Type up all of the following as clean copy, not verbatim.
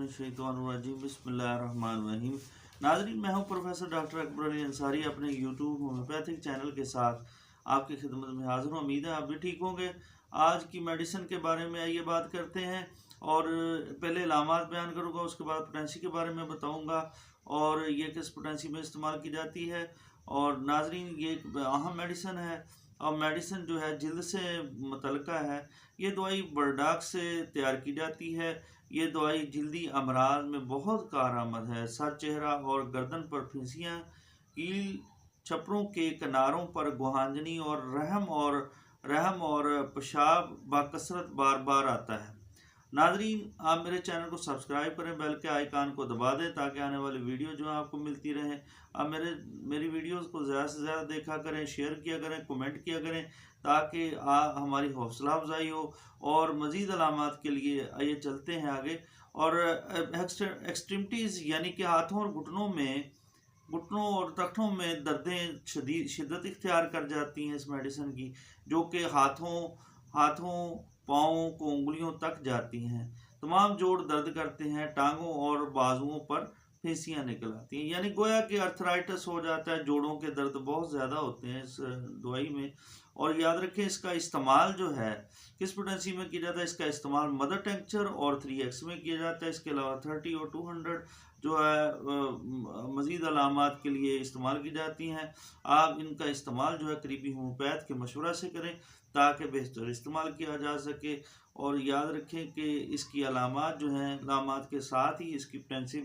बिस्मिल्लाहिर्रहमानिर्रहीम बिस्मिल्लाहिर्रहमानिर्रहीम। नाज़रीन, मैं हूं प्रोफेसर डॉक्टर अकबर अली अंसारी अपने यूट्यूब होम्योपैथिक चैनल के साथ आपकी खिदमत में हाज़िर हूं। उम्मीद है आप भी ठीक होंगे। आज की मेडिसिन के बारे में आइए बात करते हैं, और पहले इलामात बयान करूँगा, उसके बाद पोटेंसी के बारे में बताऊँगा और ये किस पोटेंसी में इस्तेमाल की जाती है। और नाज़रीन, ये एक अहम मेडिसिन है और मेडिसिन जो है जल्द से मुतल्लिका है। ये दवाई बर्डाक से तैयार की जाती है। ये दवाई जल्दी अमराज में बहुत कारआमद है। सर, चेहरा और गर्दन पर फिंसियाँ, कील, छपरों के किनारों पर गुहांजनी और रहम और पेशाब बाकसरत बार बार आता है। नाजरीन, आप मेरे चैनल को सब्सक्राइब करें, बेल के आइकान को दबा दें ताकि आने वाली वीडियो जो है आपको मिलती रहे। आप मेरी वीडियोस को ज़्यादा से ज़्यादा देखा करें, शेयर किया करें, कमेंट किया करें ताकि हमारी हौसला अफजाई हो। और मज़ीद अलामात के लिए आइए चलते हैं आगे। और एक्सट्रीमिटीज़ यानी कि हाथों और घुटनों और टखनों में दर्दें शिद्दत इख्तियार कर जाती हैं इस मेडिसिन की, जो कि हाथों पाँवों को उंगलियों तक जाती हैं। तमाम जोड़ दर्द करते हैं, टांगों और बाजुओं पर फिंसियाँ निकल आती हैं, यानी गोया कि अर्थराइटिस हो जाता है। जोड़ों के दर्द बहुत ज़्यादा होते हैं इस दवाई में। और याद रखें, इसका इस्तेमाल जो है किस पोटेंसी में किया जाता है। इसका इस्तेमाल मदर टेंक्चर और 3x में किया जाता है। इसके अलावा 30 और 200 जो है मज़ीद अलामात के लिए इस्तेमाल की जाती हैं। आप इनका इस्तेमाल जो है करीबी होम्योपैथ के मशवरा से करें ताकि बेहतर इस्तेमाल किया जा सके। और याद रखें कि इसकी अलामात जो हैं, अलामात के साथ ही इसकी पोटेंसी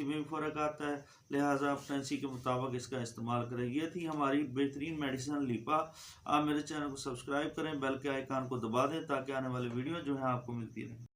में भी फ़र्क आता है, लिहाजा पोटेंसी के मुताबिक इसका इस्तेमाल करें। ये थी हमारी बेहतरीन मेडिसिन लीपा। आप मेरे चैनल को सब्सक्राइब करें, बेल के आइकान को दबा दें ताकि आने वाली वीडियो जो है आपको मिलती रहे।